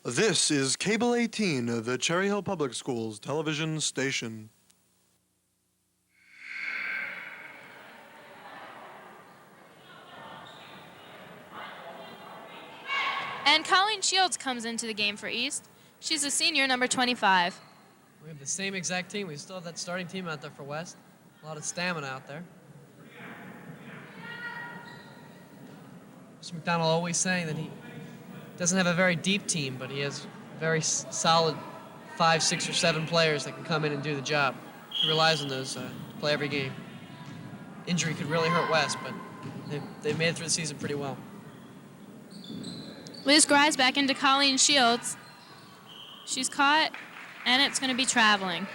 This is Cable 18, the Cherry Hill Public Schools television station. And Colleen Shields comes into the game for East. She's a senior, number 25. We have the same exact team. We still have that starting team out there for West. A lot of stamina out there. Mr. McDonald always saying that he doesn't have a very deep team, but he has very solid 5, 6, or 7 players that can come in and do the job. He relies on those to play every game. Injury could really hurt West, but they've made it through the season pretty well. Liz Grise back into Colleen Shields. She's caught, and it's going to be traveling.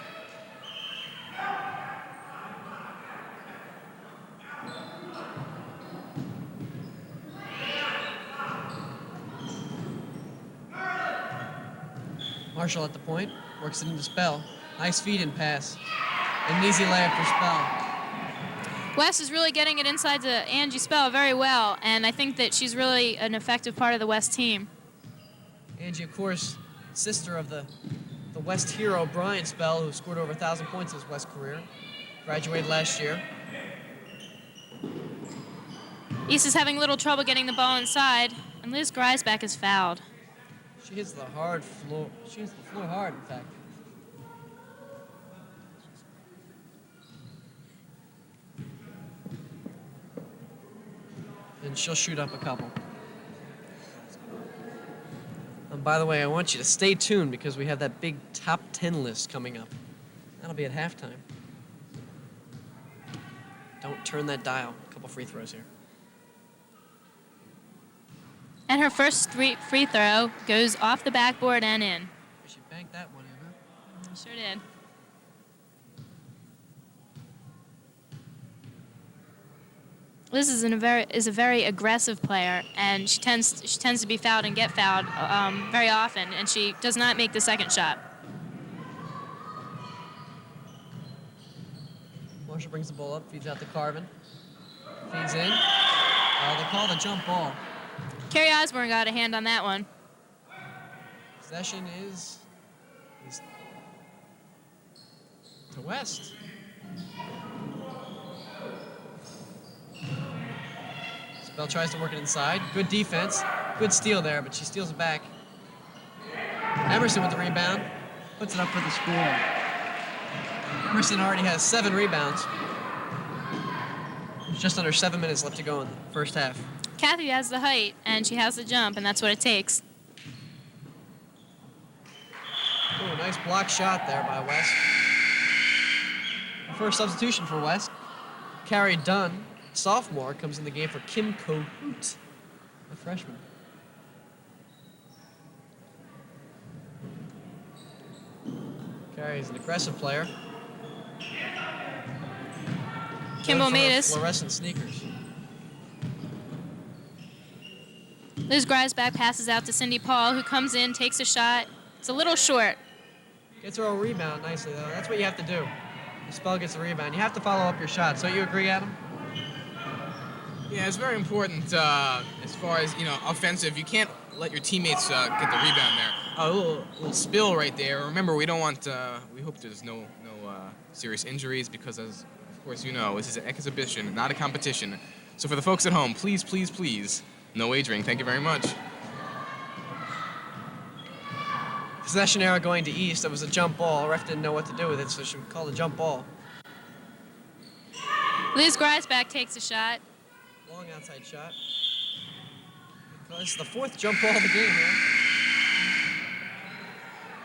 Marshall at the point, works it into Spell. Nice feed-in pass. And an easy layup for Spell. West is really getting it inside to Angie Spell very well, and I think that she's really an effective part of the West team. Angie, of course, sister of the West hero, Brian Spell, who scored over 1,000 points in his West career. Graduated last year. East is having a little trouble getting the ball inside, and Liz Griesbach is fouled. She hits the hard floor. She hits the floor hard, in fact. And she'll shoot up a couple. And by the way, I want you to stay tuned because we have that big top 10 list coming up. That'll be at halftime. Don't turn that dial. A couple free throws here. And her first free throw goes off the backboard and in. She banked that one in, huh? Sure did. Liz is a very aggressive player, and she tends to be fouled and get fouled very often, and she does not make the second shot. Marshall brings the ball up, feeds out to Carvin. Feeds in. They call the jump ball. Carrie Osborne got a hand on that one. Possession is to West. Spell tries to work it inside. Good defense. Good steal there, but she steals it back. Emerson with the rebound. Puts it up for the score. Emerson already has 7 rebounds. There's just under 7 minutes left to go in the first half. Kathy has the height, and she has the jump, and that's what it takes. Oh, nice block shot there by West. The first substitution for West. Carrie Dunn, sophomore, comes in the game for Kim Ko-hoot, a freshman. Carrie's an aggressive player. Kimball Matus. Fluorescent sneakers. Liz Griesbach passes out to Cindy Paul, who comes in, takes a shot. It's a little short. Gets her a rebound nicely, though. That's what you have to do. The Spell gets the rebound. You have to follow up your shots. So you agree, Adam? Yeah, it's very important as far as, offensive. You can't let your teammates get the rebound there. A little spill right there. Remember, we don't want, we hope there's no serious injuries because, as of course you know, this is an exhibition, not a competition. So for the folks at home, please, please, please, no wagering. Thank you very much. Possession error going to East. That was a jump ball. Ref didn't know what to do with it, so she called a jump ball. Liz Griesbach takes a shot. Long outside shot. It's the 4th jump ball of the game here.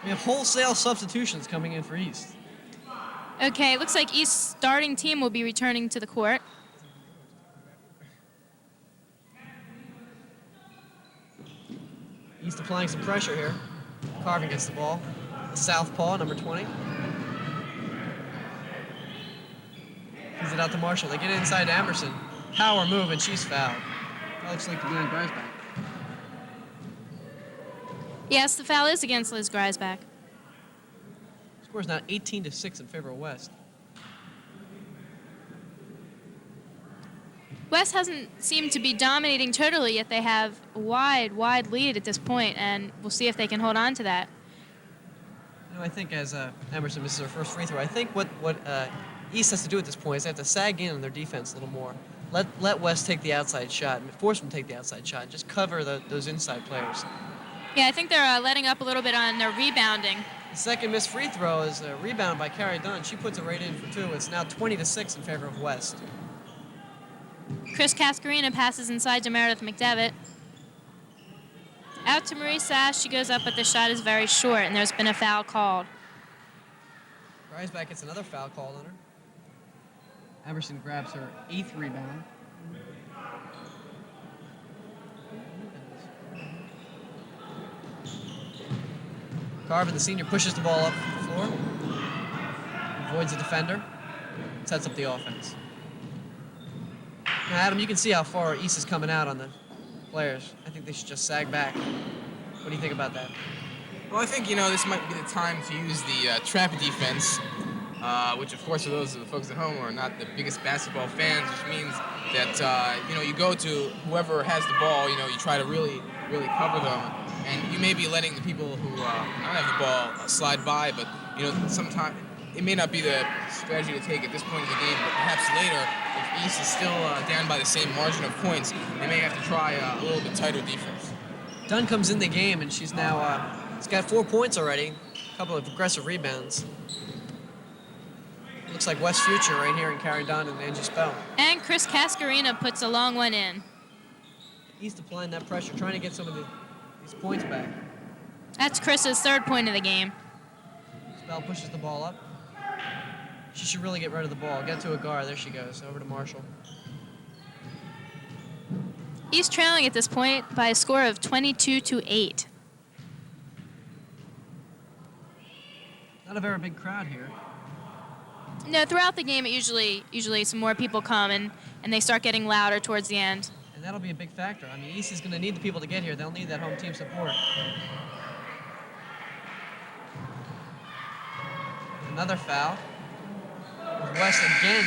We have wholesale substitutions coming in for East. Okay, it looks like East's starting team will be returning to the court. East applying some pressure here. Carvin gets the ball. The southpaw, number 20. Feeds it out to Marshall. They get it inside to Emerson. Power move, and she's fouled. That looks like the Glenn Griesbach. Yes, the foul is against Liz Griesbach. Score's now 18-6 in favor of West. West hasn't seemed to be dominating totally, yet they have a wide lead at this point, and we'll see if they can hold on to that. You know, I think as Emerson misses her first free throw, I think what East has to do at this point is they have to sag in on their defense a little more. Let West take the outside shot, and force them to take the outside shot, and just cover those inside players. Yeah, I think they're letting up a little bit on their rebounding. The second missed free throw is a rebound by Carrie Dunn. She puts it right in for 2. It's now 20-6 in favor of West. Chris Cascarina passes inside to Meredith McDevitt. Out to Marie Sass. She goes up, but the shot is very short, and there's been a foul called. Reisbach gets another foul called on her. Emerson grabs her 8th rebound. Carvin, the senior, pushes the ball up the floor. Avoids the defender. Sets up the offense. Now, Adam, you can see how far East is coming out on the players. I think they should just sag back. What do you think about that? Well, I think, this might be the time to use the trap defense, which, of course, for those of the folks at home who are not the biggest basketball fans, which means that, you go to whoever has the ball, you try to really cover them. And you may be letting the people who don't have the ball slide by, but, sometimes it may not be the strategy to take at this point in the game, but perhaps later, if East is still down by the same margin of points, they may have to try a little bit tighter defense. Dunn comes in the game, and she's now she's got 4 points already, a couple of aggressive rebounds. Looks like West future right here in Carrie Dunn and Angie Spell. And Chris Cascarina puts a long one in. East applying that pressure, trying to get some of these points back. That's Chris's 3rd point of the game. Spell pushes the ball up. She should really get rid of the ball. Get to a guard. There she goes. Over to Marshall. East trailing at this point by a score of 22-8. Not a very big crowd here. No, throughout the game, it usually some more people come and they start getting louder towards the end. And that'll be a big factor. I mean, East is going to need the people to get here. They'll need that home team support. Another foul. West again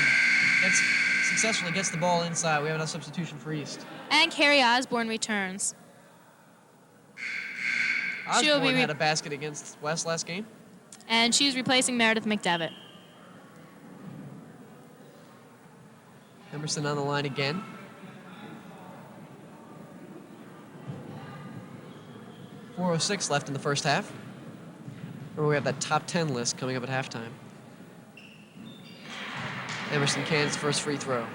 successfully gets the ball inside. We have another substitution for East. And Carrie Osborne returns. Osborne had a basket against West last game. And she's replacing Meredith McDevitt. Emerson on the line again. .406 left in the first half. Remember, we have that top 10 list coming up at halftime. Emerson Can's first free throw.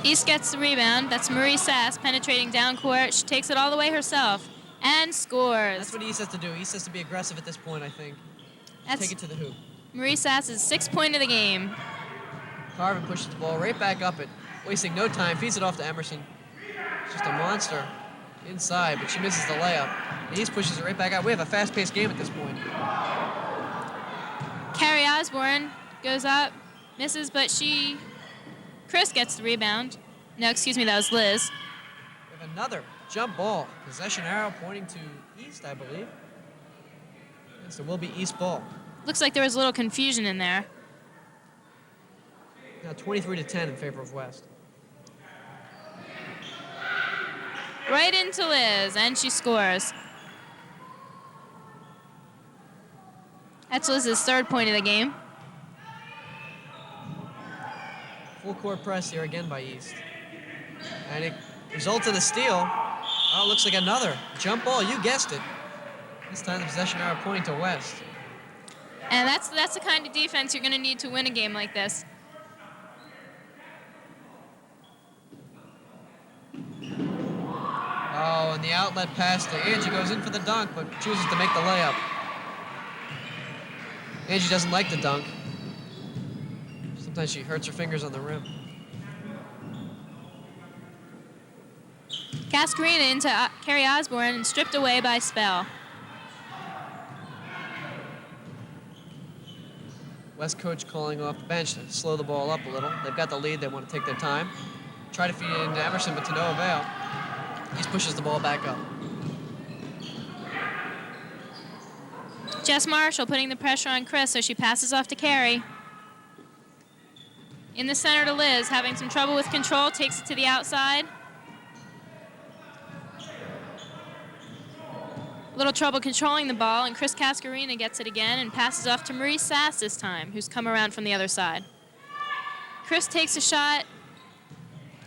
East gets the rebound. That's Marie Sass penetrating down court. She takes it all the way herself and scores. That's what East has to do. East has to be aggressive at this point, I think. That's Take it to the hoop. Marie Sass's 6th point of the game. Carvin pushes the ball right back up it, wasting no time, feeds it off to Emerson. It's just a monster inside, but she misses the layup. And East pushes it right back out. We have a fast-paced game at this point. Carrie Osborne goes up, misses, but Chris gets the rebound. No, excuse me, that was Liz. We have another jump ball. Possession arrow pointing to East, I believe. And so will be East ball. Looks like there was a little confusion in there. Now 23-10 in favor of West. Right into Liz, and she scores. That's Liz's 3rd point of the game. Full court press here again by East. And it results in a steal. Oh, it looks like another jump ball. You guessed it. This time the possession arrow pointing to West. And that's the kind of defense you're going to need to win a game like this. Oh, and the outlet pass to Angie goes in for the dunk, but chooses to make the layup. Angie doesn't like the dunk. Sometimes she hurts her fingers on the rim. Cascarina into Carrie Osborne and stripped away by Spell. West coach calling off the bench to slow the ball up a little. They've got the lead. They want to take their time. Try to feed it into Emerson, but to no avail. He pushes the ball back up. Jess Marshall putting the pressure on Chris, so she passes off to Carrie. In the center to Liz, having some trouble with control, takes it to the outside. A little trouble controlling the ball, and Chris Cascarina gets it again and passes off to Marie Sass this time, who's come around from the other side. Chris takes a shot,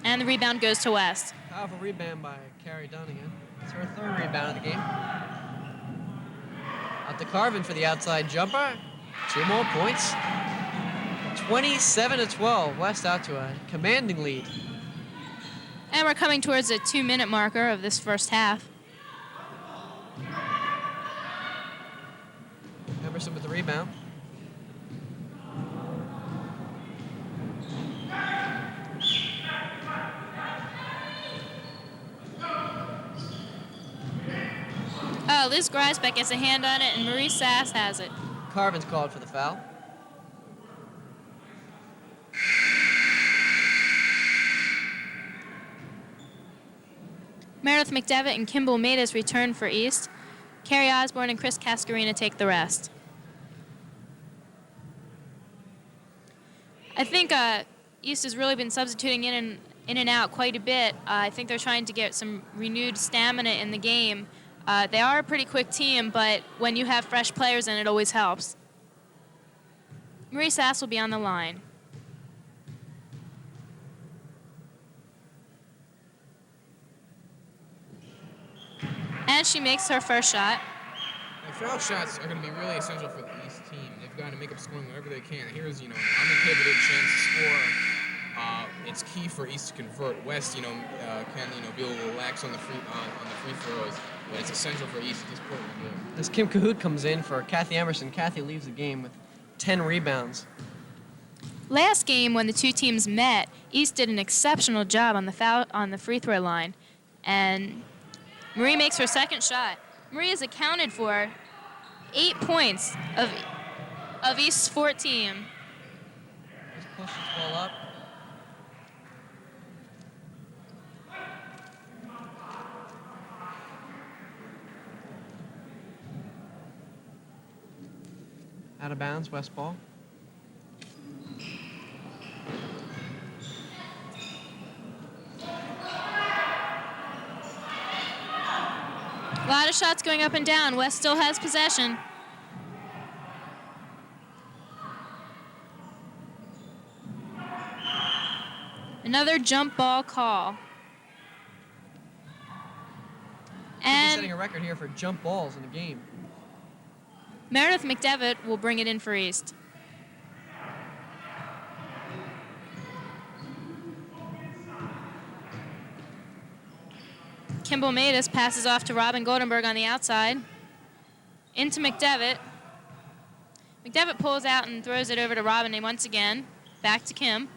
and the rebound goes to West. Powerful rebound by Carrie Dunn again. It's her third rebound of the game. Out to Carvin for the outside jumper. 2 more points. 27-12. West out to a commanding lead. And we're coming towards the 2-minute marker of this first half. Emerson with the rebound. Liz Greisbeck gets a hand on it, and Marie Sass has it. Carvin's called for the foul. Meredith McDevitt and Kimball Matus return for East. Carrie Osborne and Chris Cascarina take the rest. I think East has really been substituting in and out quite a bit. I think they're trying to get some renewed stamina in the game. They are a pretty quick team, but when you have fresh players in, it always helps. Marie Sass will be on the line. And she makes her first shot. Foul shots are going to be really essential for the East team. They've got to make up scoring whenever they can. Here's, an uninhibited chance to score. It's key for East to convert. West, can, be a little lax on the free throws, but it's essential for East at this point in the game. As Kim Cahoot comes in for Kathy Emerson, Kathy leaves the game with 10 rebounds. Last game, when the two teams met, East did an exceptional job on the free throw line, and Marie makes her second shot. Marie has accounted for 8 points of East's 14. Just push this ball up. Out of bounds, West ball. A lot of shots going up and down. West still has possession. Another jump ball call. She's And setting a record here for jump balls in a game. Meredith McDevitt will bring it in for East. Kimball Matus passes off to Robin Goldenberg on the outside. Into McDevitt. McDevitt pulls out and throws it over to Robin, and once again, back to Kim.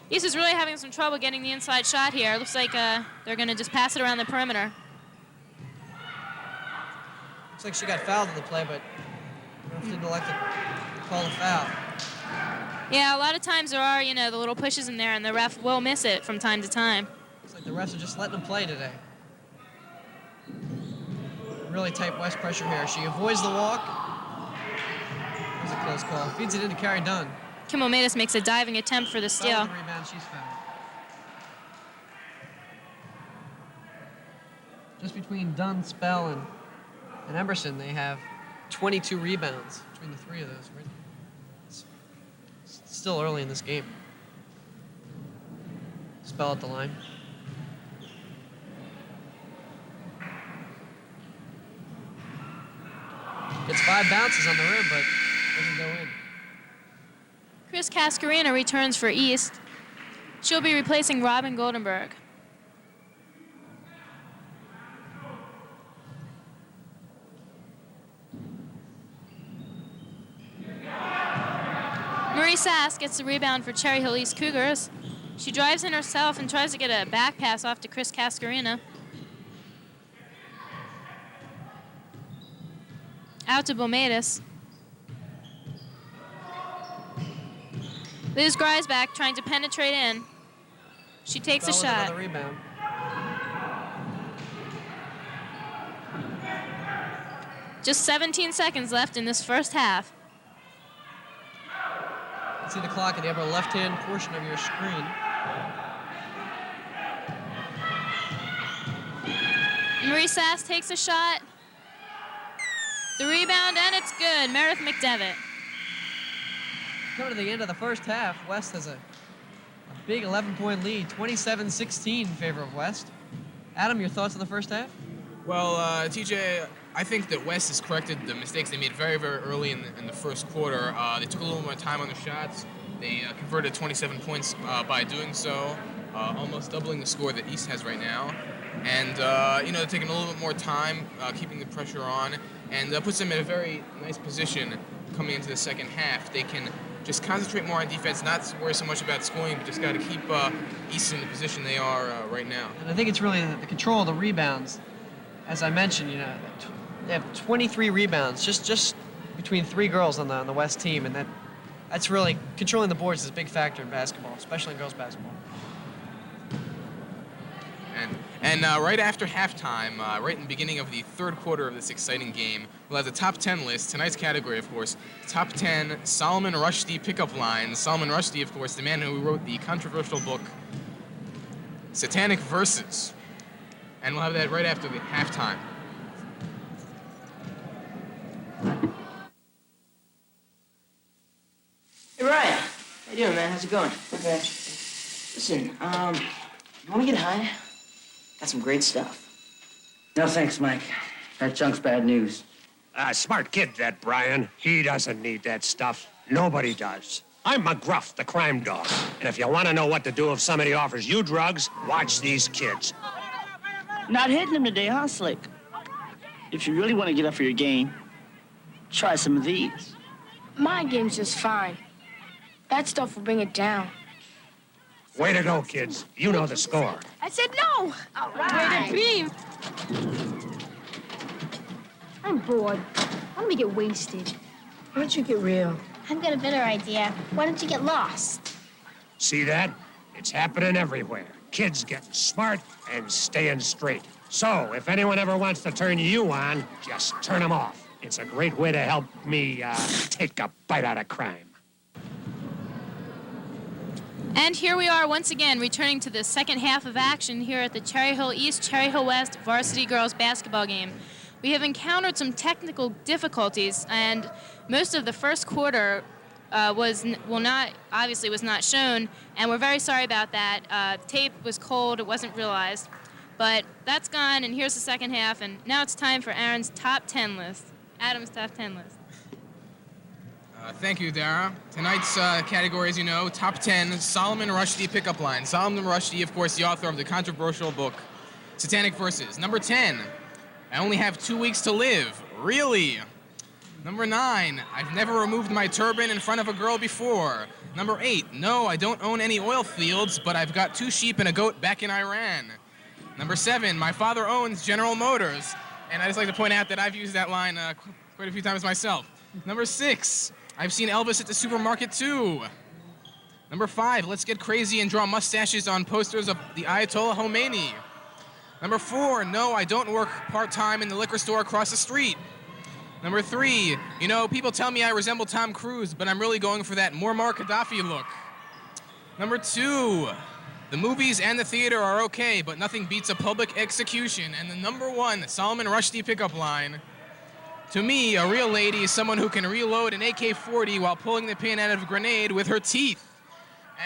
East is really having some trouble getting the inside shot here. Looks like they're going to just pass it around the perimeter. Looks like she got fouled in the play, but ref didn't elect to call a foul. Yeah, a lot of times there are, the little pushes in there, and the ref will miss it from time to time. Looks like the refs are just letting them play today. Really tight West pressure here. She avoids the walk. That was a close call. Feeds it into Carrie Dunn. Kimball Matus makes a diving attempt for the Foul steal. with the rebound, she's fouled. Just between Dunn, Spell, and Emerson, they have 22 rebounds between the three of those. It's still early in this game. Spell at the line. Gets 5 bounces on the rim, but doesn't go in. Chris Cascarina returns for East. She'll be replacing Robin Goldenberg. Marie Sass gets the rebound for Cherry Hill East Cougars. She drives in herself and tries to get a back pass off to Chris Cascarina. Out to Bomatis. Liz Greisbeck trying to penetrate in. She takes a Spell with shot. another rebound. Just 17 seconds left in this first half. See the clock in the upper left-hand portion of your screen. Marie Sass takes a shot. The rebound, and it's good. Meredith McDevitt. Coming to the end of the first half, West has a big 11-point lead, 27-16 in favor of West. Adam, your thoughts on the first half? Well, TJ, I think that West has corrected the mistakes they made very, very early in the first quarter. They took a little more time on the shots. They converted 27 points by doing so, almost doubling the score that East has right now. And, they're taking a little bit more time, keeping the pressure on, and puts them in a very nice position coming into the second half. They can just concentrate more on defense, not worry so much about scoring, but just got to keep East in the position they are right now. And I think it's really the control of the rebounds. As I mentioned, they have 23 rebounds, just between 3 girls on the West team, and that's really controlling the boards is a big factor in basketball, especially in girls basketball. And right after halftime, right in the beginning of the third quarter of this exciting game, we'll have the top 10 list. Tonight's category, of course, top 10 Solomon Rushdie pickup lines. Solomon Rushdie, of course, the man who wrote the controversial book Satanic Verses. And we'll have that right after the halftime. Hey, Ryan. How you doing, man? How's it going? Okay. Listen, you want to get high? Got some great stuff. No, thanks, Mike. That junk's bad news. Smart kid, that Brian. He doesn't need that stuff. Nobody does. I'm McGruff, the crime dog. And if you want to know what to do if somebody offers you drugs, watch these kids. Not hitting him today, huh, Slick? If you really want to get up for your game, try some of these. My game's just fine. That stuff will bring it down. Way to go, kids. You know the score. I said no! All right. Way to be! I'm bored. Why don't we get wasted? Why don't you get real? I've got a better idea. Why don't you get lost? See that? It's happening everywhere. Kids getting smart and staying straight. So, if anyone ever wants to turn you on, just turn them off. It's a great way to help me take a bite out of crime. And here we are once again returning to the second half of action here at the Cherry Hill East, Cherry Hill West varsity girls basketball game. We have encountered some technical difficulties, and most of the first quarter was not shown, and we're very sorry about that. Tape was cold, it wasn't realized, but that's gone, and here's the second half, and now it's time for Aaron's top 10 list. Adam's top 10 list. Thank you, Dara. Tonight's category, as you know, top 10 Solomon Rushdie pickup line. Solomon Rushdie, of course, the author of the controversial book Satanic Verses. Number 10, I only have 2 weeks to live. Really? Number 9, I've never removed my turban in front of a girl before. Number 8, no, I don't own any oil fields, but I've got 2 sheep and a goat back in Iran. Number 7, my father owns General Motors. And I just like to point out that I've used that line quite a few times myself. Number 6, I've seen Elvis at the supermarket too. Number 5, let's get crazy and draw mustaches on posters of the Ayatollah Khomeini. Number 4, no, I don't work part-time in the liquor store across the street. Number 3, people tell me I resemble Tom Cruise, but I'm really going for that Muammar Gaddafi look. Number 2, the movies and the theater are okay, but nothing beats a public execution. And the number 1 Solomon Rushdie pickup line, to me, a real lady is someone who can reload an AK-40 while pulling the pin out of a grenade with her teeth.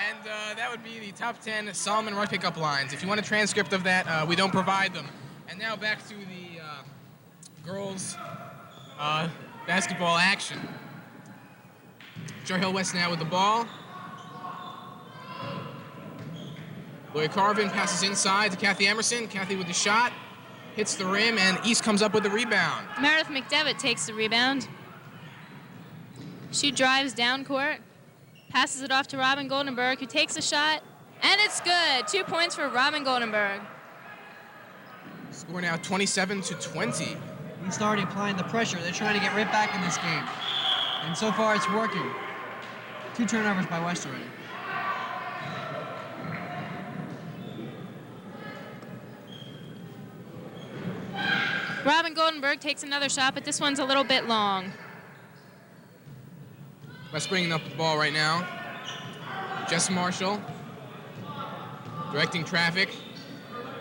And that would be the top 10 Solomon Rushdie pickup lines. If you want a transcript of that, we don't provide them. And now back to the girls' basketball action. Cherry Hill West now with the ball. Lloyd Carvin passes inside to Kathy Emerson. Kathy with the shot. Hits the rim, and East comes up with the rebound. Meredith McDevitt takes the rebound. She drives down court, passes it off to Robin Goldenberg, who takes a shot, and it's good. 2 points for Robin Goldenberg. Score now 27-20. East already applying the pressure. They're trying to get right back in this game. And so far, it's working. 2 turnovers by West already. Robin Goldenberg takes another shot, but this one's a little bit long. West bringing up the ball right now. Jess Marshall directing traffic.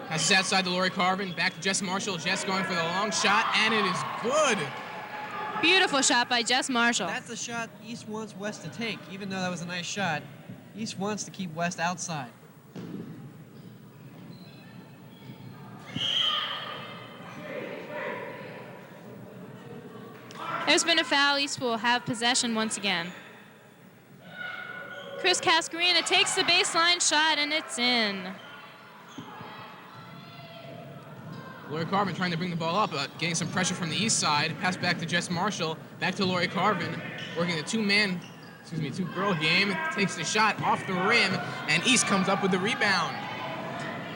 Passes outside to Lori Carvin. Back to Jess Marshall. Jess going for the long shot, and it is good. Beautiful shot by Jess Marshall. That's the shot East wants West to take. Even though that was a nice shot, East wants to keep West outside. There's been a foul. East will have possession once again. Chris Cascarina takes the baseline shot, and it's in. Lori Carvin trying to bring the ball up, getting some pressure from the east side. Pass back to Jess Marshall. Back to Lori Carvin, working the two-girl game. Takes the shot off the rim, and East comes up with the rebound.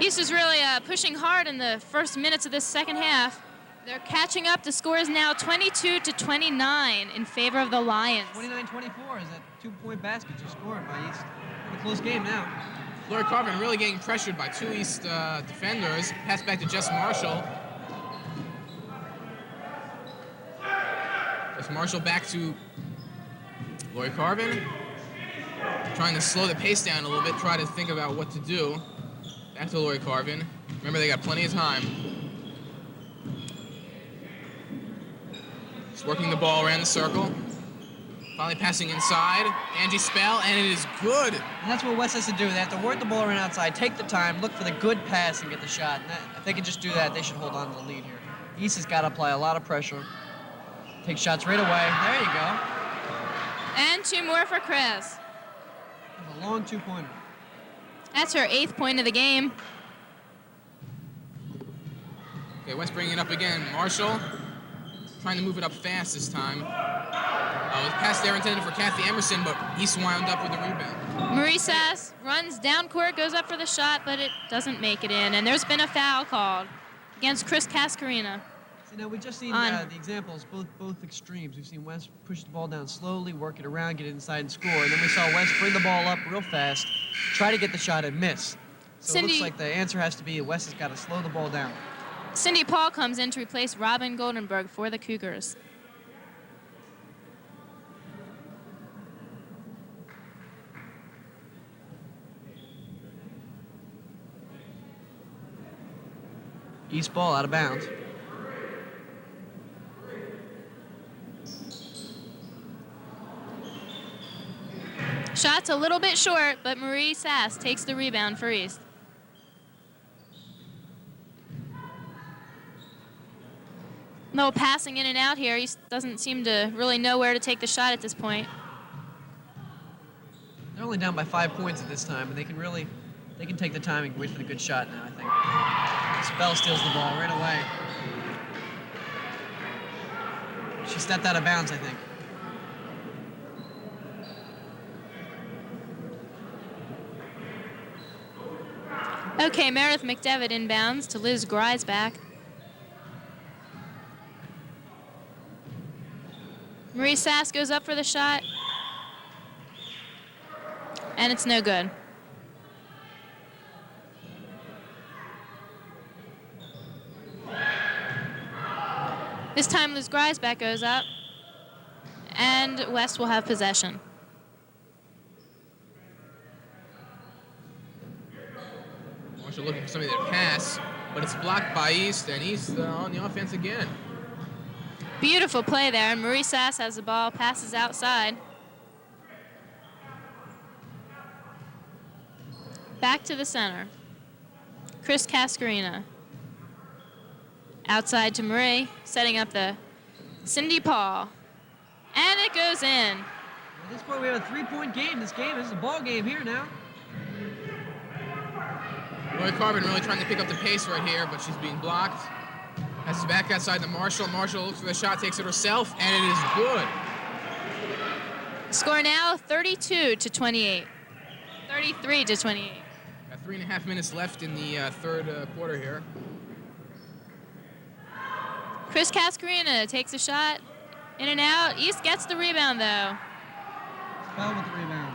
East is really pushing hard in the first minutes of this second half. They're catching up. The score is now 22-29 in favor of the Lions. 29-24 is that two-point basket you scored by East. A close game now. Lori Carvin really getting pressured by two East defenders. Pass back to Jess Marshall. Jess Marshall back to Lori Carvin. Trying to slow the pace down a little bit, try to think about what to do. Back to Lori Carvin. Remember, they got plenty of time. Just working the ball around the circle. Finally passing inside. Angie Spell, and it is good. And that's what West has to do. They have to work the ball around outside, take the time, look for the good pass, and get the shot. And if they can just do that, they should hold on to the lead here. East has got to apply a lot of pressure. Take shots right away. There you go. And two more for Chris. That's a long two-pointer. That's her 8th point of the game. Okay, West bringing it up again. Marshall trying to move it up fast this time. The pass there intended for Kathy Emerson, but East wound up with the rebound. Marie Sass runs down court, goes up for the shot, but it doesn't make it in. And there's been a foul called against Chris Cascarina. See, now we've just seen the examples, both extremes. We've seen West push the ball down slowly, work it around, get it inside and score. And then we saw West bring the ball up real fast, try to get the shot and miss. So it looks like the answer has to be West has got to slow the ball down. Cindy Paul comes in to replace Robin Goldenberg for the Cougars. East ball out of bounds. Shot's a little bit short, but Marie Sass takes the rebound for East. No passing in and out here. East doesn't seem to really know where to take the shot at this point. They're only down by 5 points at this time, and they can take the time and wait for the good shot now, I think. Spell steals the ball right away. She stepped out of bounds, I think. Okay, Meredith McDevitt inbounds to Liz Griesbach. Marie Sass goes up for the shot. And it's no good. This time Liz Griesbach goes up. And West will have possession. Marshall looking for somebody to pass, but it's blocked by East, and East on the offense again. Beautiful play there. Marie Sass has the ball, passes outside. Back to the center. Chris Cascarina. Outside to Marie, setting up the Cindy Paul. And it goes in. At this point, we have a 3-point game. This is a ball game here now. Lori Carvin really trying to pick up the pace right here, but she's being blocked. Passes back outside to Marshall. Marshall looks for the shot, takes it herself, and it is good. Score now 32-28. 33-28. Got 3.5 minutes left in the third quarter here. Chris Cascarina takes a shot. In and out. East gets the rebound, though. Spell with the rebound.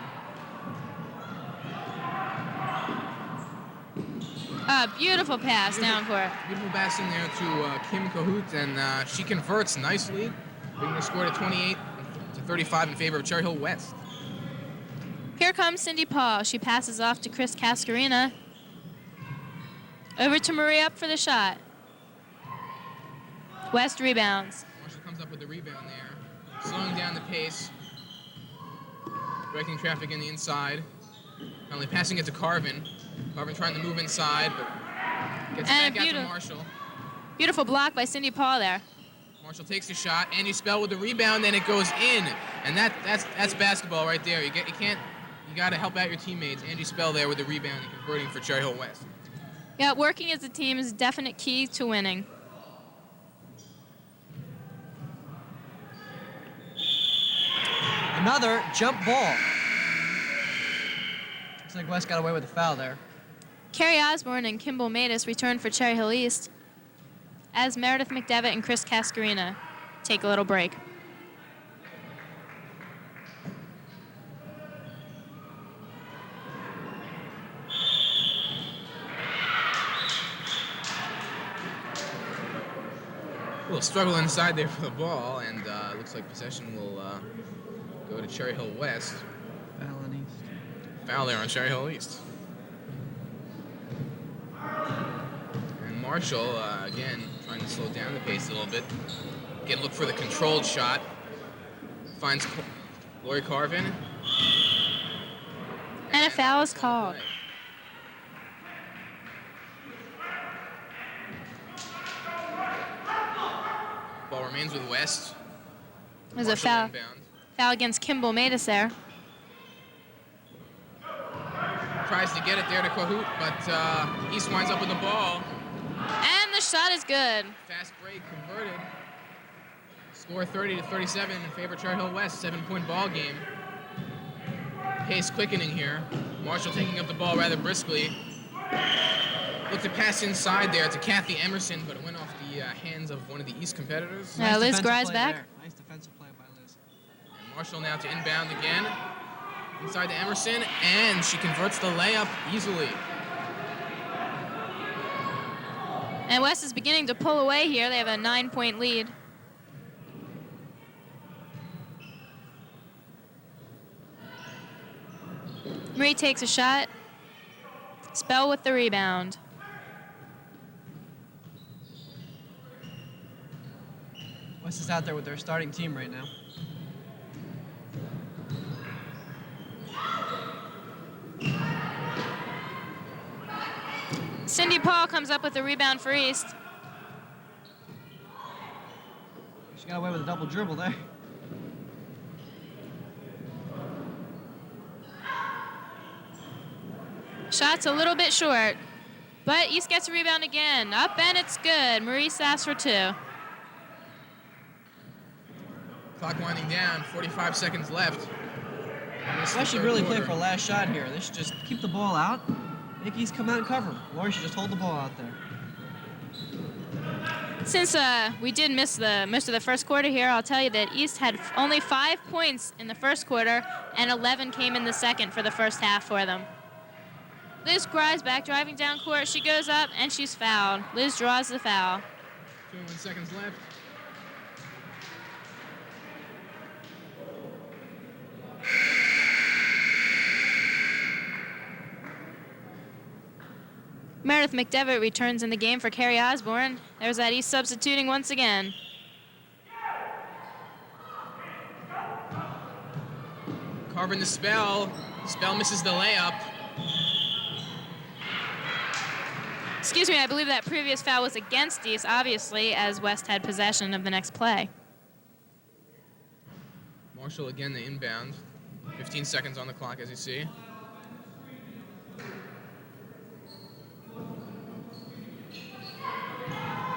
Ah, beautiful pass down court. Beautiful pass in there to Kim Cahoot, and she converts nicely, bringing the score to 28 to 35 in favor of Cherry Hill West. Here comes Cindy Paul. She passes off to Chris Cascarina. Over to Marie up for the shot. West rebounds. Marshall comes up with the rebound there, slowing down the pace, directing traffic in the inside. Finally passing it to Carvin. Carvin trying to move inside, but gets And back out to Marshall. Beautiful block by Cindy Paul there. Marshall takes the shot. Angie Spell with the rebound, and it goes in. And that's basketball right there. You got to help out your teammates. Angie Spell there with the rebound and converting for Cherry Hill West. Yeah, working as a team is a definite key to winning. Another jump ball. Looks like West got away with a foul there. Carrie Osborne and Kimball Matus return for Cherry Hill East as Meredith McDevitt and Chris Cascarina take a little break. A little struggle inside there for the ball, and looks like possession will go to Cherry Hill West. Foul on East. Foul there on Cherry Hill East. And Marshall, again, trying to slow down the pace a little bit. Again, look for the controlled shot. Finds Lori Carvin. And a foul is called. Ball remains with West. There's a Marshall foul. inbound. Foul against Kimball Matus there. Tries to get it there to Cahoot, but East winds up with the ball. And the shot is good. Fast break converted. Score 30 to 37 in favor of Cherry Hill West. 7-point ball game. Pace quickening here. Marshall taking up the ball rather briskly. Looked to pass inside there to Kathy Emerson, but it went off the hands of one of the East competitors. Yeah, Liz defensive Grimes play back. there. Nice defensive play by Liz. And Marshall now to inbound again. Inside to Emerson, and she converts the layup easily. And West is beginning to pull away here. They have a 9-point lead. Marie takes a shot. Spell with the rebound. West is out there with their starting team right now. Cindy Paul comes up with the rebound for East. She got away with a double dribble there. Shot's a little bit short, but East gets a rebound again. Up and it's good. Marie Sass for 2. Clock winding down, 45 seconds left. West should really play for a last shot here. They should just keep the ball out, make East come out and cover. Lori should just hold the ball out there. Since we did miss most of the first quarter here, I'll tell you that East had only 5 points in the first quarter, and 11 came in the second for the first half for them. Liz Grimes back driving down court. She goes up, and she's fouled. Liz draws the foul. 21 seconds left. Meredith McDevitt returns in the game for Carrie Osborne. There's that East substituting once again. Carving the Spell. Spell misses the layup. Excuse me, I believe that previous foul was against East, obviously, as West had possession of the next play. Marshall again the inbound. 15 seconds on the clock, as you see.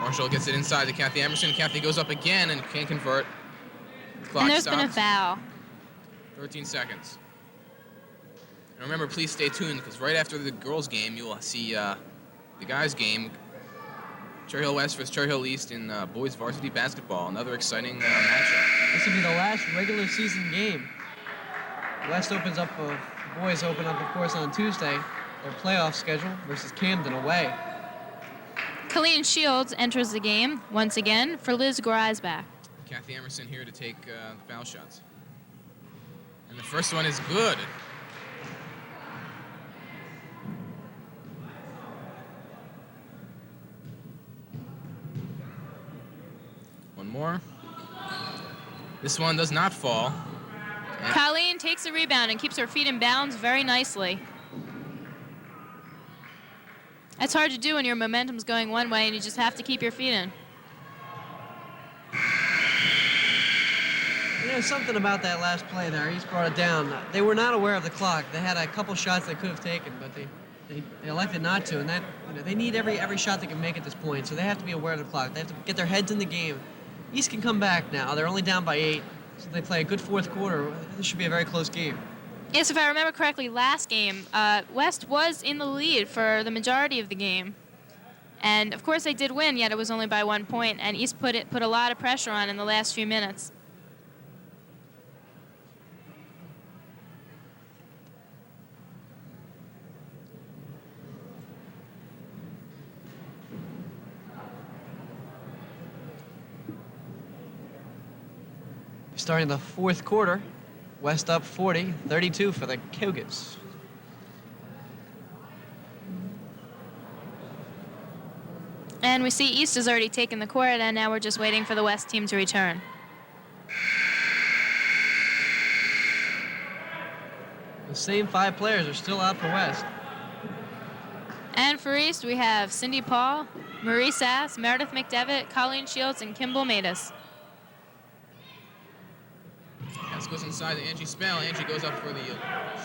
Marshall gets it inside to Kathy Emerson. Kathy goes up again and can't convert. Clock And there's stops. been a foul. 13 seconds. And remember, please stay tuned, because right after the girls' game, you will see the guys' game. Cherry Hill West versus Cherry Hill East in boys varsity basketball. Another exciting matchup. This will be the last regular season game. West opens up, boys open up, of course, on Tuesday. Their playoff schedule versus Camden away. Colleen Shields enters the game once again for Liz Greisbach. Kathy Emerson here to take the foul shots. And the first one is good. One more. This one does not fall. And Colleen takes the rebound and keeps her feet in bounds very nicely. That's hard to do when your momentum's going one way and you just have to keep your feet in. You know, something about that last play there, he's brought it down. They were not aware of the clock. They had a couple shots they could have taken, but they elected not to, and that, you know, they need every shot they can make at this point, so they have to be aware of the clock. They have to get their heads in the game. East can come back now. They're only down by 8, so they play a good fourth quarter. This should be a very close game. Yes, if I remember correctly, last game, West was in the lead for the majority of the game. And, of course, they did win, yet it was only by 1 point, and East put a lot of pressure on in the last few minutes. Starting the fourth quarter, West up 40-32 for the Cougars. And we see East has already taken the court, and now we're just waiting for the West team to return. The same 5 players are still out for West. And for East, we have Cindy Paul, Marie Sass, Meredith McDevitt, Colleen Shields, and Kimball Matus. Pass goes inside to Angie Spell. Angie goes up for the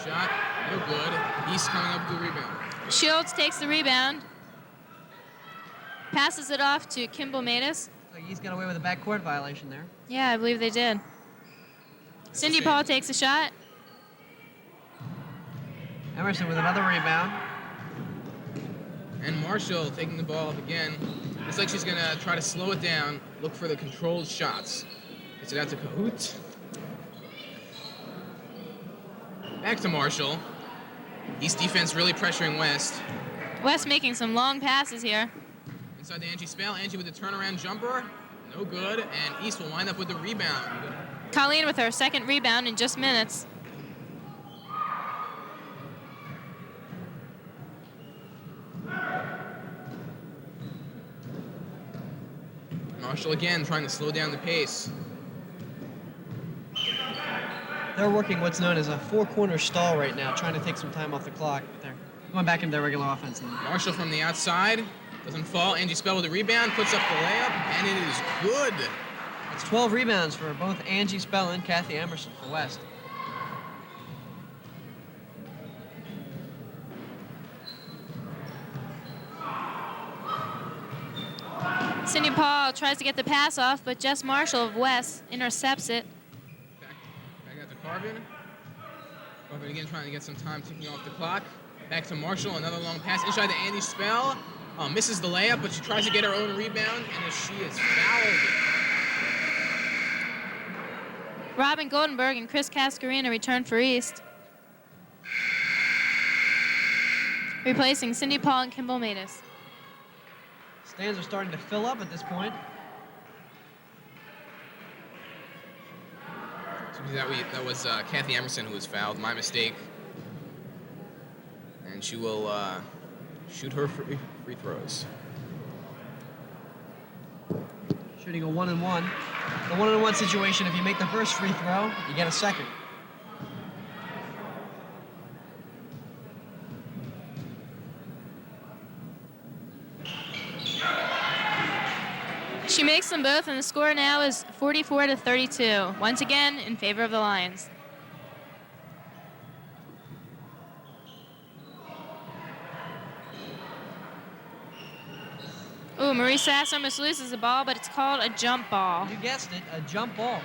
shot. No good. East coming up with the rebound. Shields takes the rebound, passes it off to Kimball Matus. Like he's got away with a backcourt violation there. Yeah, I believe they did. Cindy Paul takes a shot. Emerson with another rebound. And Marshall taking the ball up again. Looks like she's gonna try to slow it down, look for the controlled shots. Gets it out to Cahoot. Back to Marshall. East defense really pressuring West. West making some long passes here. Inside to Angie Spell. Angie with the turnaround jumper. No good. And East will wind up with the rebound. Colleen with her second rebound in just minutes. Marshall again trying to slow down the pace. They're working what's known as a 4-corner stall right now, trying to take some time off the clock. But they're going back into their regular offense now. Marshall from the outside. Doesn't fall. Angie Spell with the rebound. Puts up the layup. And it is good. It's 12 rebounds for both Angie Spell and Kathy Emerson for West. Cindy Paul tries to get the pass off, but Jess Marshall of West intercepts it. Back out to Carvin. Carvin again trying to get some time ticking off the clock. Back to Marshall. Another long pass inside to Angie Spell. Misses the layup, but she tries to get her own rebound, and she is fouled. Robin Goldenberg and Chris Cascarina return for East. Replacing Cindy Paul and Kimball Matus. Stands are starting to fill up at this point. That was Kathy Emerson who was fouled. My mistake. And she will shoot her free throws. Shooting a 1-and-1. The 1-and-1 situation, if you make the first free throw, you get a second. She makes them both, and the score now is 44-32. Once again, in favor of the Lions. Ooh, Marie Sass almost loses the ball, but it's called a jump ball. You guessed it, a jump ball.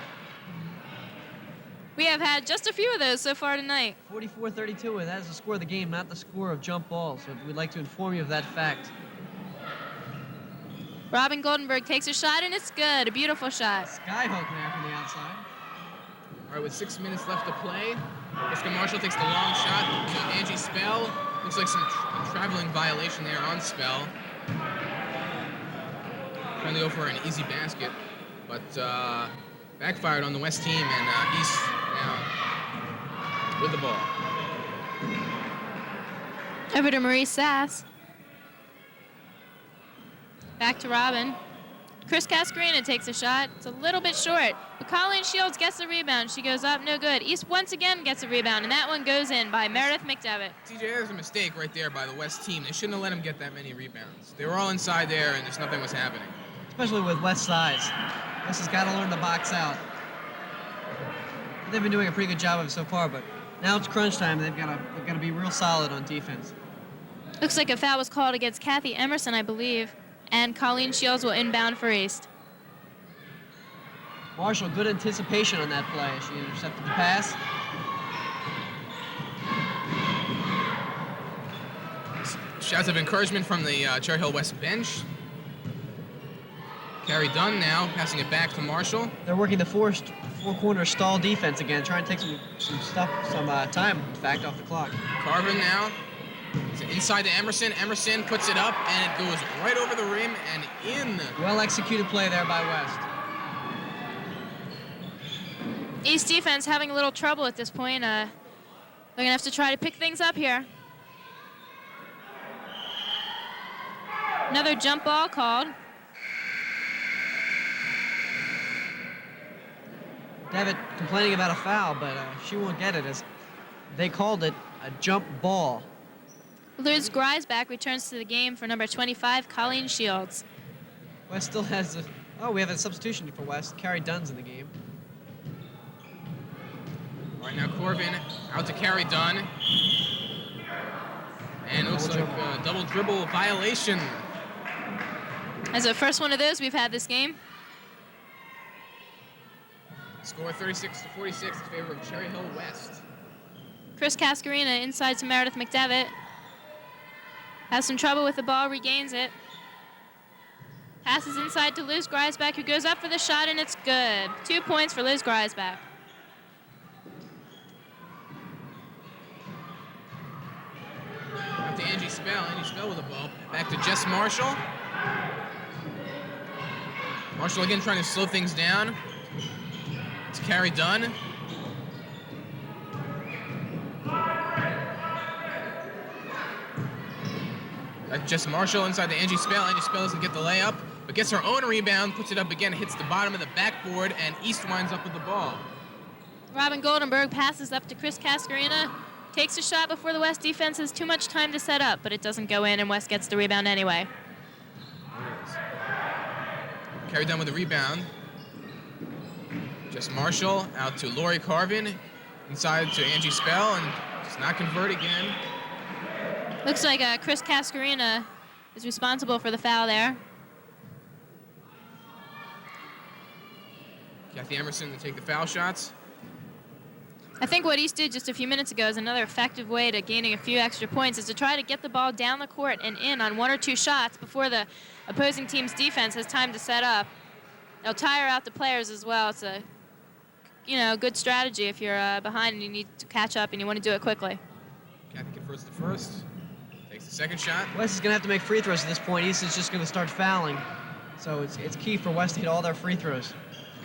We have had just a few of those so far tonight. 44-32, and that is the score of the game, not the score of jump balls. So we'd like to inform you of that fact. Robin Goldenberg takes a shot, and it's good. A beautiful shot. Skyhook there from the outside. All right, with 6 minutes left to play, Jessica Marshall takes the long shot to Angie Spell. Looks like some traveling violation there on Spell. trying to go for an easy basket, but backfired on the West team, and East now with the ball. Over to Marie Sass. Back to Robin. Chris Cascarina takes a shot. It's a little bit short, but Colleen Shields gets the rebound. She goes up, no good. East once again gets a rebound, and that one goes in by Meredith McDevitt. TJ, there's a mistake right there by the West team. They shouldn't have let him get that many rebounds. They were all inside there, and just nothing was happening. Especially with West size. West has got to learn to box out. They've been doing a pretty good job of it so far, but now it's crunch time. They've got to be real solid on defense. Looks like a foul was called against Kathy Emerson, I believe, and Colleen Shields will inbound for East. Marshall, good anticipation on that play. She intercepted the pass. Shouts of encouragement from the Cherry Hill West bench. Carrie Dunn now passing it back to Marshall. They're working the four-corner stall defense again, trying to take some time, in fact, off the clock. Carvin now. Inside to Emerson. Emerson puts it up, and it goes right over the rim and in. Well-executed play there by West. East defense having a little trouble at this point. They're going to have to try to pick things up here. Another jump ball called. Devitt complaining about a foul, but she won't get it as they called it a jump ball. Liz Greisbach returns to the game for number 25, Colleen Shields. West still has we have a substitution for West. Carrie Dunn's in the game. All right, now Corvin out to Carrie Dunn. And it looks like a double dribble violation. As the first one of those we've had this game. Score 36-46 in favor of Cherry Hill West. Chris Cascarina inside to Meredith McDevitt. Has some trouble with the ball, regains it. Passes inside to Liz Greisbach, who goes up for the shot, and it's good. 2 points for Liz Greisbach. Up to Angie Spell. Angie Spell with the ball. Back to Jess Marshall. Marshall again trying to slow things down. It's Carrie Dunn. That's Jess Marshall inside to Angie Spell. Angie Spell doesn't get the layup, but gets her own rebound, puts it up again, hits the bottom of the backboard, and East winds up with the ball. Robin Goldenberg passes up to Chris Cascarina. Takes a shot before the West defense has too much time to set up, but it doesn't go in, and West gets the rebound anyway. Carrie Dunn with the rebound. Jess Marshall out to Lori Carvin. Inside to Angie Spell, and does not convert again. Looks like Chris Cascarina is responsible for the foul there. Kathy Emerson to take the foul shots. I think what East did just a few minutes ago is another effective way to gaining a few extra points is to try to get the ball down the court and in on 1 or 2 shots before the opposing team's defense has time to set up. They'll tire out the players as well. It's a good strategy if you're behind and you need to catch up and you want to do it quickly. Kathy converts the first. Takes the second shot. West is going to have to make free throws at this point. East is just going to start fouling. So it's key for West to hit all their free throws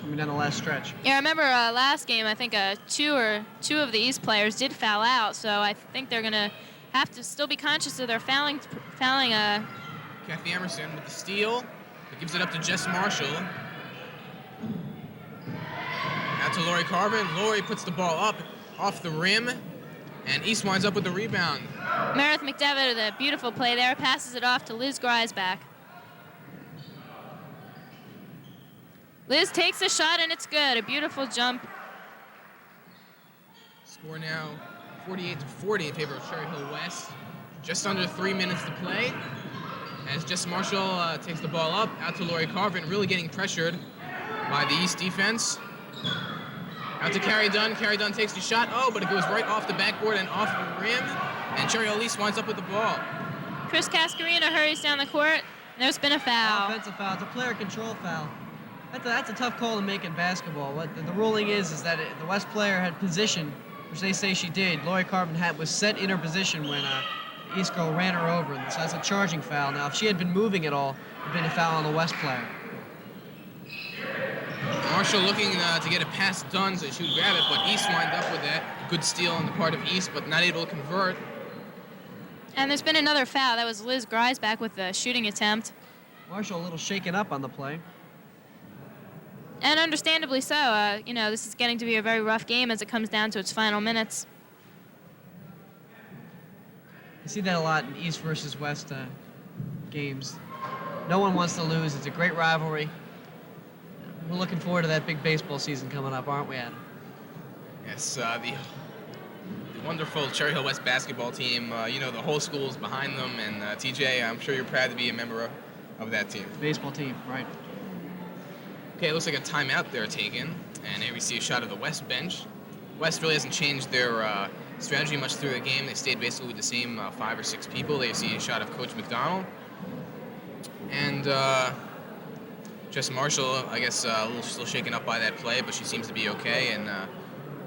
coming down the last stretch. Yeah, I remember last game, I think two of the East players did foul out, so I think they're going to have to still be conscious of their fouling. Kathy Emerson with the steal. It gives it up to Jess Marshall. Out to Lori Carvin. Lori puts the ball up off the rim, and East winds up with the rebound. Meredith McDevitt with a beautiful play there, passes it off to Liz Greisbach. Liz takes a shot, and it's good. A beautiful jump. Score now 48-40 in favor of Cherry Hill West. Just under 3 minutes to play. As Jess Marshall takes the ball up, out to Lori Carvin, really getting pressured by the East defense. Out to Carrie Dunn. Carrie Dunn takes the shot. Oh, but it goes right off the backboard and off the rim. And Cherry Hill East winds up with the ball. Chris Cascarina hurries down the court. There's been a foul. Offensive foul. It's a player control foul. That's a tough call to make in basketball. What the ruling is that the West player had position, which they say she did. Lori Carvin was set in her position when the East girl ran her over. So that's a charging foul. Now, if she had been moving at all, it would have been a foul on the West player. Marshall looking to get a pass done so she would grab it, but East wind up with that. Good steal on the part of East, but not able to convert. And there's been another foul. That was Liz Griesbach with the shooting attempt. Marshall a little shaken up on the play. And understandably so. You know, this is getting to be a very rough game as it comes down to its final minutes. You see that a lot in East versus West games. No one wants to lose. It's a great rivalry. We're looking forward to that big baseball season coming up, aren't we, Adam? Yes, the wonderful Cherry Hill West basketball team. You know, the whole school's behind them, and TJ, I'm sure you're proud to be a member of that team. Baseball team, right. Okay, it looks like a timeout there taken, and here we see a shot of the West bench. West really hasn't changed their strategy much through the game. They stayed basically with the same 5 or 6 people. They see a shot of Coach McDonald. And Jess Marshall, I guess, a little still shaken up by that play, but she seems to be okay. And,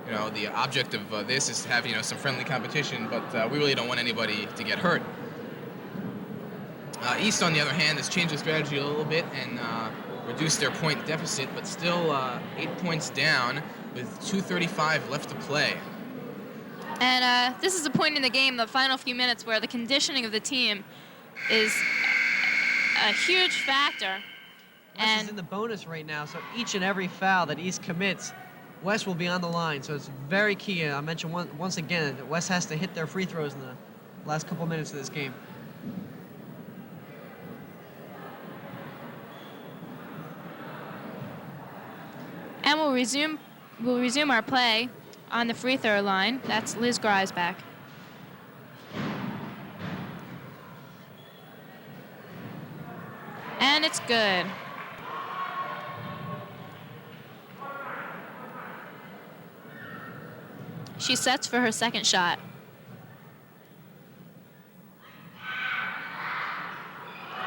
you know, the object of this is to have, you know, some friendly competition, but we really don't want anybody to get hurt. East, on the other hand, has changed their strategy a little bit and reduced their point deficit, but still 8 points down with 2:35 left to play. And this is a point in the game, the final few minutes, where the conditioning of the team is a huge factor. West is in the bonus right now, so each and every foul that East commits, West will be on the line. So it's very key. I mentioned once again that West has to hit their free throws in the last couple minutes of this game. And we'll resume our play on the free throw line. That's Liz Griesbach. And it's good. She sets for her second shot.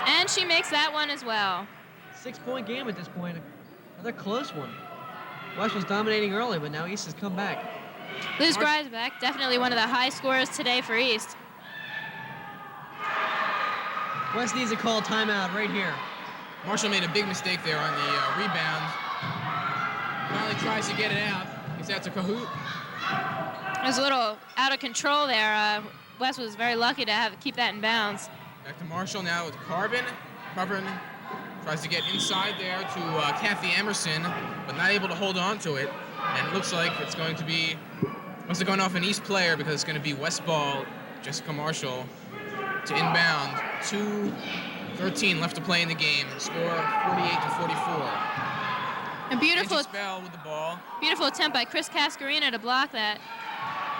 And she makes that one as well. 6-point game at this point. Another close one. West was dominating early, but now East has come back. Liz Griesbach, definitely one of the high scorers today for East. West needs a call timeout right here. Marshall made a big mistake there on the rebound. Finally tries to get it out. Gets out to Cahoot. It was a little out of control there. West was very lucky to keep that in bounds. Back to Marshall now with Carbon. Carbon tries to get inside there to Kathy Emerson, but not able to hold on to it. And it looks like it's going to be, must have gone off an East player because it's going to be West ball, Jessica Marshall, to inbound. 2:13 left to play in the game. Score 48-44. A beautiful Angie Spell with the ball. Beautiful attempt by Chris Cascarina to block that.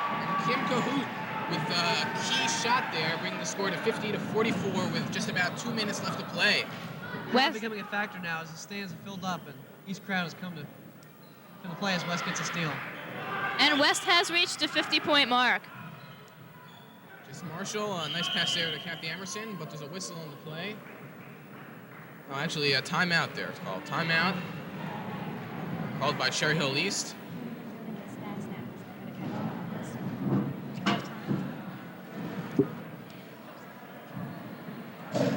And Kim Cahoot with a key shot there, bringing the score to 50-44 with just about 2 minutes left to play. West becoming a factor now as the stands have filled up and East crowd has come to play as West gets a steal. And West has reached the 50-point mark. Just Marshall, a nice pass there to Kathy Emerson, but there's a whistle on the play. Oh, actually, a timeout there. It's called timeout. Called by Cherry Hill East.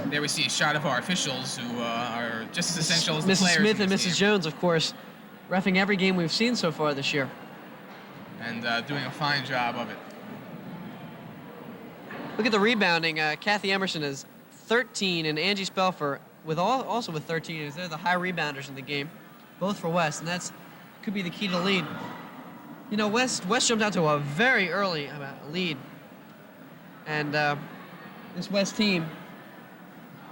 There we see a shot of our officials who are just as essential as the Mrs. players. Smith and in this Mrs. game. Jones, of course, reffing every game we've seen so far this year. And doing a fine job of it. Look at the rebounding. Kathy Emerson is 13, and Angie Spelfer also with 13. Is they're the high rebounders in the game, both for West, and that's could be the key to lead. You know, West jumped out to a very early lead, and this West team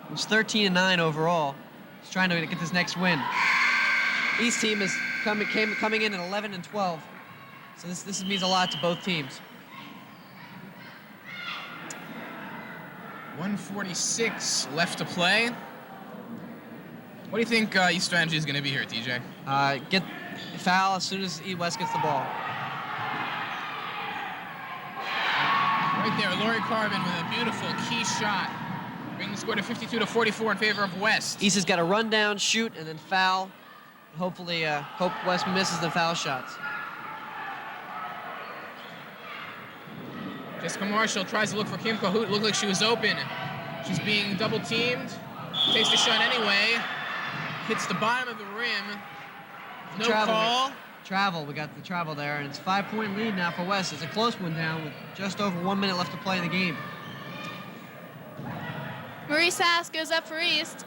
was 13-9 overall. He's trying to get this next win. East team is coming in at 11-12, so this means a lot to both teams. 1:46 left to play. What do you think East strategy is going to be here, TJ? Get foul as soon as West gets the ball. Right there, Lori Carbon with a beautiful key shot. Bringing the score to 52-44 in favor of West. East has got to run down, shoot, and then foul. Hopefully, hope West misses the foul shots. Jessica Marshall tries to look for Kim Cahoot. Looked like she was open. She's being double teamed. Takes the shot anyway. Hits the bottom of the rim. No travel. call. Travel. We got the travel there, and it's 5-point lead now for West. It's a close one down with just over 1 minute left to play in the game. Marie Sass goes up for East.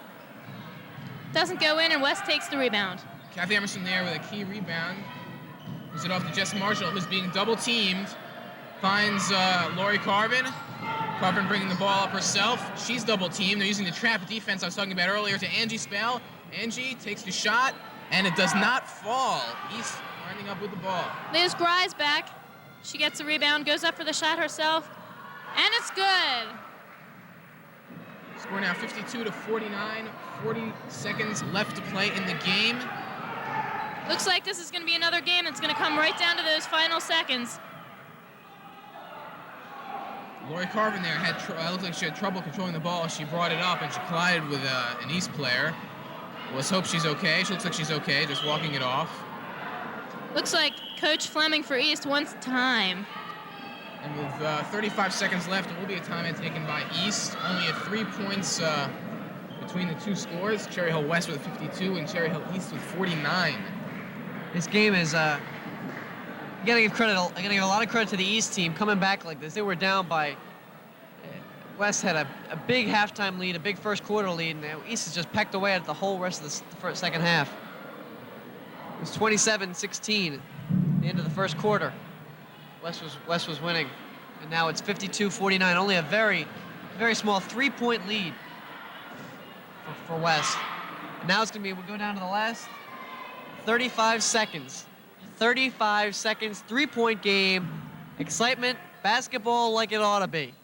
Doesn't go in, and West takes the rebound. Kathy Emerson there with a key rebound. Gives it off to Jess Marshall, who's being double teamed. Finds Lori Carvin. Carvin bringing the ball up herself. She's double teamed. They're using the trap defense I was talking about earlier to Angie Spell. Angie takes the shot, and it does not fall. East winding up with the ball. Liz Grise back. She gets the rebound, goes up for the shot herself, and it's good. Score now 52-49. 40 seconds left to play in the game. Looks like this is going to be another game that's going to come right down to those final seconds. Lori Carvin there looked like she had trouble controlling the ball. She brought it up and she collided with an East player. Let's hope she's okay. She looks like she's okay, just walking it off. Looks like Coach Fleming for East wants time. And with 35 seconds left, it will be a timeout taken by East. Only at 3 points between the two scores. Cherry Hill West with 52 and Cherry Hill East with 49. This game is, I gotta give a lot of credit to the East team coming back like this. They were down by, West had a big halftime lead, a big first quarter lead, and East has just pecked away at the whole rest of the second half. It was 27-16 at the end of the first quarter. West was winning, and now it's 52-49. Only a very, very small 3-point lead for West. And now it's gonna be, we'll go down to the last 35 seconds. 35 seconds, 3-point game, excitement, basketball like it ought to be.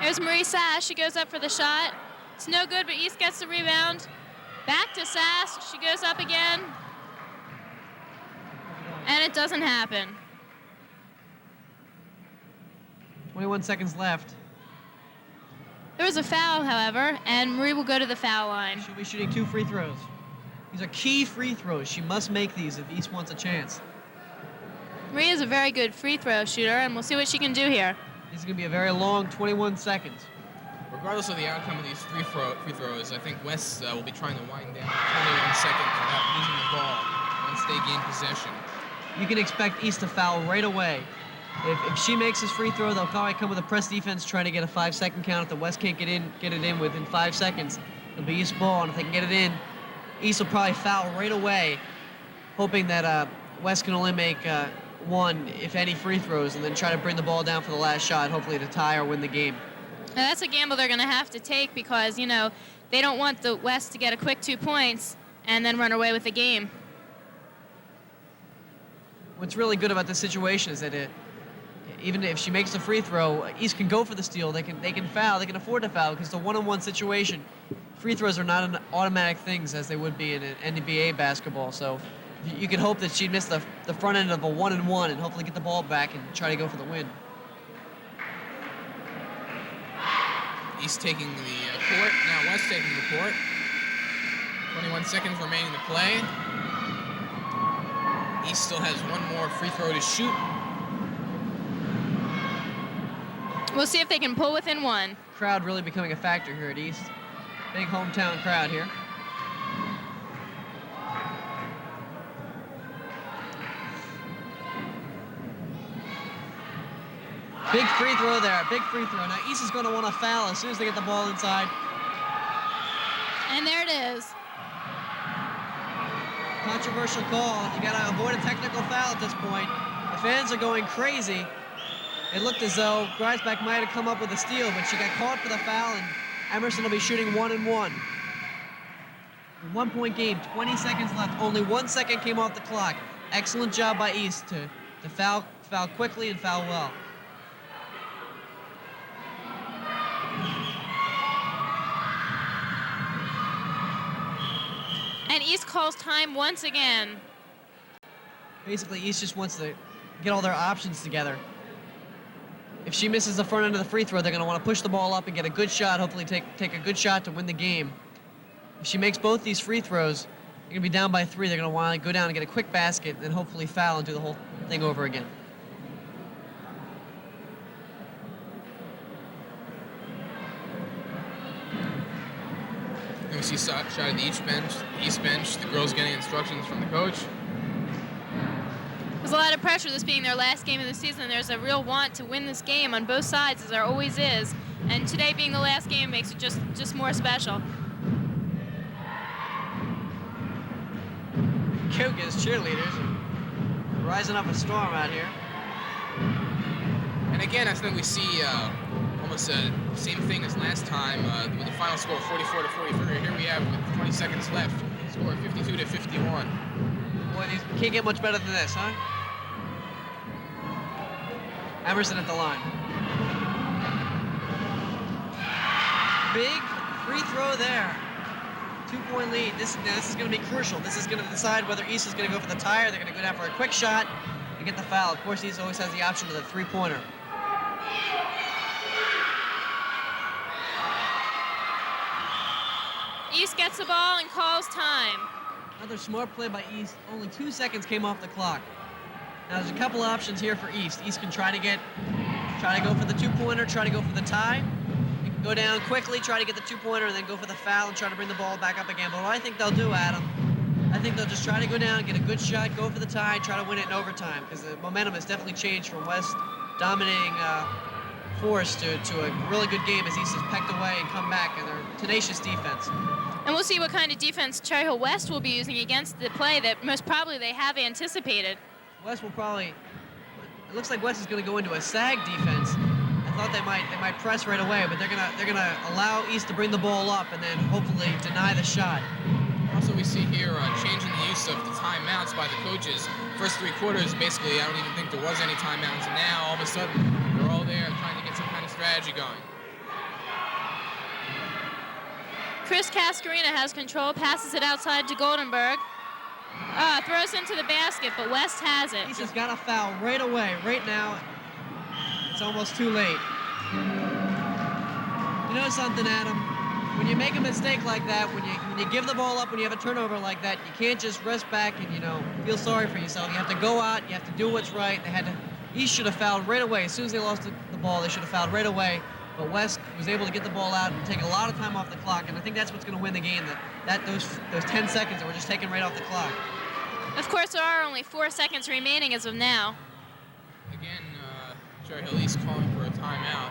There's Marie Sass. She goes up for the shot. It's no good, but East gets the rebound. Back to Sass. She goes up again. And it doesn't happen. 21 seconds left. There was a foul, however, and Marie will go to the foul line. She'll be shooting 2 free throws. These are key free throws. She must make these if East wants a chance. Marie is a very good free throw shooter, and we'll see what she can do here. This is going to be a very long 21 seconds. Regardless of the outcome of these free throws, I think West will be trying to wind down 21 seconds without losing the ball once they gain possession. You can expect East to foul right away. If she makes this free throw, they'll probably come with a press defense trying to get a 5-second count. If the West can't get it in within 5 seconds, it'll be East ball, and if they can get it in, East will probably foul right away, hoping that West can only make 1, if any, free throws, and then try to bring the ball down for the last shot, hopefully to tie or win the game. Now that's a gamble they're going to have to take because, you know, they don't want the West to get a quick 2 points and then run away with the game. What's really good about this situation is that even if she makes the free throw, East can go for the steal. They can foul. They can afford to foul because it's a one-on-one situation. Free throws are not an automatic things as they would be in an NBA basketball. So you can hope that she'd miss the front end of a 1-and-1 and hopefully get the ball back and try to go for the win. East taking the court. Now West taking the court. 21 seconds remaining to play. East still has 1 more free throw to shoot. We'll see if they can pull within 1. Crowd really becoming a factor here at East. Big hometown crowd here. Big free throw there, big free throw. Now East is going to want to foul as soon as they get the ball inside. And there it is. Controversial call. You got to avoid a technical foul at this point. The fans are going crazy. It looked as though Greisbach might have come up with a steal, but she got caught for the foul, and Emerson will be shooting 1-and-1. 1-point game, 20 seconds left. Only 1 second came off the clock. Excellent job by East to foul quickly and foul well. And East calls time once again. Basically, East just wants to get all their options together. If she misses the front end of the free throw, they're going to want to push the ball up and get a good shot, hopefully take a good shot to win the game. If she makes both these free throws, they're going to be down by 3. They're going to want to go down and get a quick basket and then hopefully foul and do the whole thing over again. see shot of the East bench. The girls getting instructions from the coach. There's a lot of pressure, this being their last game of the season. There's a real want to win this game on both sides, as there always is. And today being the last game makes it just more special. Koga's cheerleaders are rising up a storm out here. And again, I think we see almost the same thing as last time with the final score 44 to 43. Here we have with 20 seconds left, score 52 to 51. Boy, these can't get much better than this, huh? Emerson at the line. Big free throw there. 2-point lead. This is going to be crucial. This is going to decide whether East is going to go for the tie or they're going to go down for a quick shot and get the foul. Of course, East always has the option of the three-pointer. East gets the ball and calls time. Another smart play by East. Only 2 seconds came off the clock. Now there's a couple options here for East. East can try to go for the two-pointer, try to go for the tie. You can go down quickly, try to get the two-pointer, and then go for the foul and try to bring the ball back up again. But what I think they'll do, Adam, I think they'll just try to go down, get a good shot, go for the tie, try to win it in overtime, because the momentum has definitely changed from West dominating force to a really good game as East has pecked away and come back, and they're tenacious defense. And we'll see what kind of defense Cherry Hill West will be using against the play that most probably they have anticipated. West will probably, it looks like West is going to go into a sag defense. I thought they might press right away, but they're gonna allow East to bring the ball up and then hopefully deny the shot. Also, we see here changing the use of the timeouts by the coaches. First 3 quarters, basically, I don't even think there was any timeouts. And now, all of a sudden, they're all there trying to get some kind of strategy going. Chris Cascarina has control, passes it outside to Goldenberg. Throws into the basket, but West has it. East has got a foul right away. Right now, it's almost too late. You know something, Adam? When you make a mistake like that, when you give the ball up, when you have a turnover like that, you can't just rest back and, feel sorry for yourself. You have to go out, you have to do what's right. East should have fouled right away. As soon as they lost the ball, they should have fouled right away. But West was able to get the ball out and take a lot of time off the clock, and I think that's what's going to win the game, those 10 seconds that were just taken right off the clock. Of course, there are only 4 seconds remaining as of now. Again, Cherry Hill East calling for a timeout.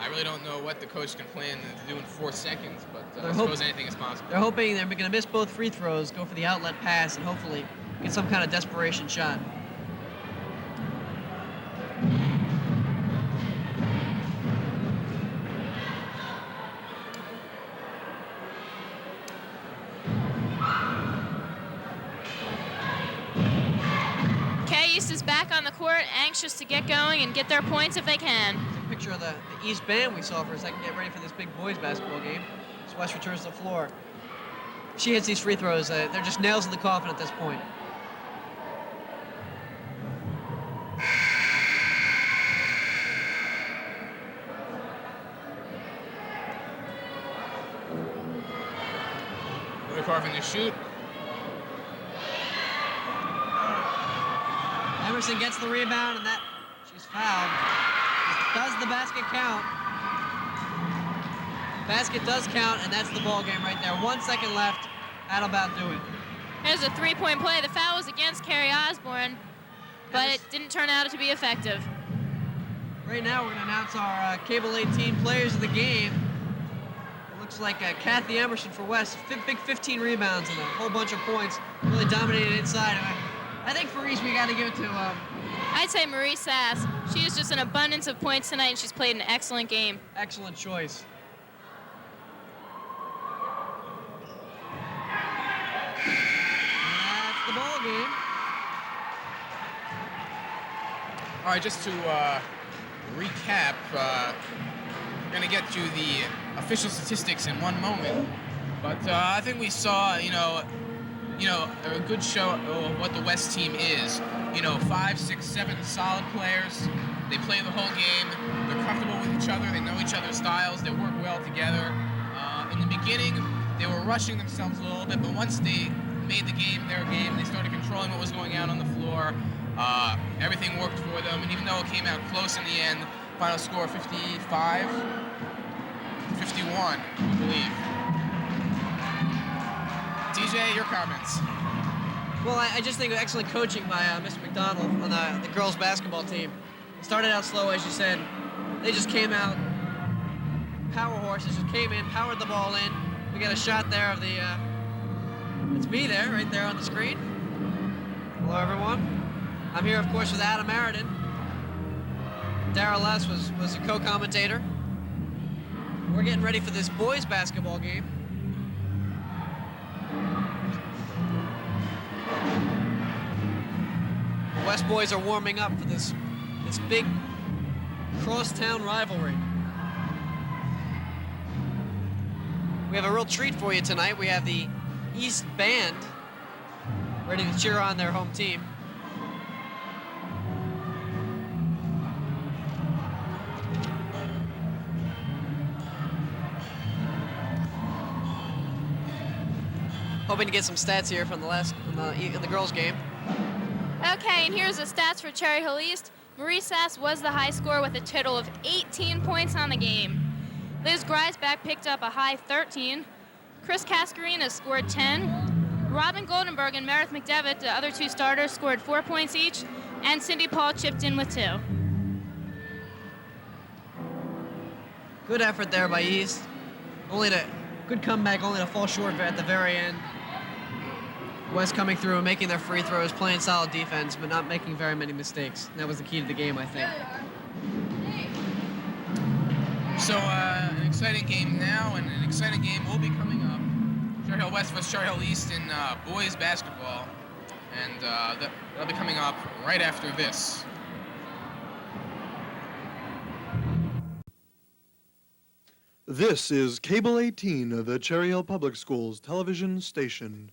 I really don't know what the coach can plan to do in 4 seconds, but I suppose anything is possible. They're hoping they're going to miss both free throws, go for the outlet pass, and hopefully get some kind of desperation shot. East is back on the court, anxious to get going and get their points if they can. It's a picture of the East band we saw for a second get ready for this big boys basketball game. As West returns to the floor. She hits these free throws. They're just nails in the coffin at this point. Another Carvin to shoot. Emerson gets the rebound, and she's fouled. Does the basket count? Basket does count, and that's the ball game right there. 1 second left. That'll about do it. There's a 3-point play. The foul was against Carrie Osborne, but it didn't turn out to be effective. Right now, we're going to announce our Cable 18 players of the game. It looks like Kathy Emerson for West. Big 15 rebounds and a whole bunch of points. Really dominated inside. I think for East, we got to give it to... I'd say Marie Sass. She is just an abundance of points tonight, and she's played an excellent game. Excellent choice. And that's the ball game. All right, just to recap, we're going to get to the official statistics in one moment. But I think we saw, a good show of what the West team is. 5, 6, 7 solid players. They play the whole game. They're comfortable with each other. They know each other's styles. They work well together. In the beginning, they were rushing themselves a little bit, but once they made the game their game, they started controlling what was going on the floor. Everything worked for them, and even though it came out close in the end, final score 55, 51, I believe. TJ, your comments. Well, I just think excellent coaching by Mr. McDonald on the girls basketball team. It started out slow, as you said. They just came out, power horses, just came in, powered the ball in. We got a shot there of the, it's me there, right there on the screen. Hello, everyone. I'm here, of course, with Adam Aridin. Darrell Les was a co-commentator. We're getting ready for this boys basketball game. The West boys are warming up for this big crosstown rivalry. We have a real treat for you tonight. We have the East Band ready to cheer on their home team. Hoping to get some stats here from in the girls' game. Okay, and here's the stats for Cherry Hill East. Marie Sass was the high scorer with a total of 18 points on the game. Liz Greisbach picked up a high 13. Chris Cascarina scored 10. Robin Goldenberg and Meredith McDevitt, the other two starters, scored 4 points each. And Cindy Paul chipped in with 2. Good effort there by East. Good comeback, only to fall short at the very end. West coming through and making their free throws, playing solid defense, but not making very many mistakes. That was the key to the game, I think. So an exciting game now, and an exciting game will be coming up. Cherry Hill West vs. Cherry Hill East in boys basketball, and that'll be coming up right after this. This is Cable 18 of the Cherry Hill Public Schools television station.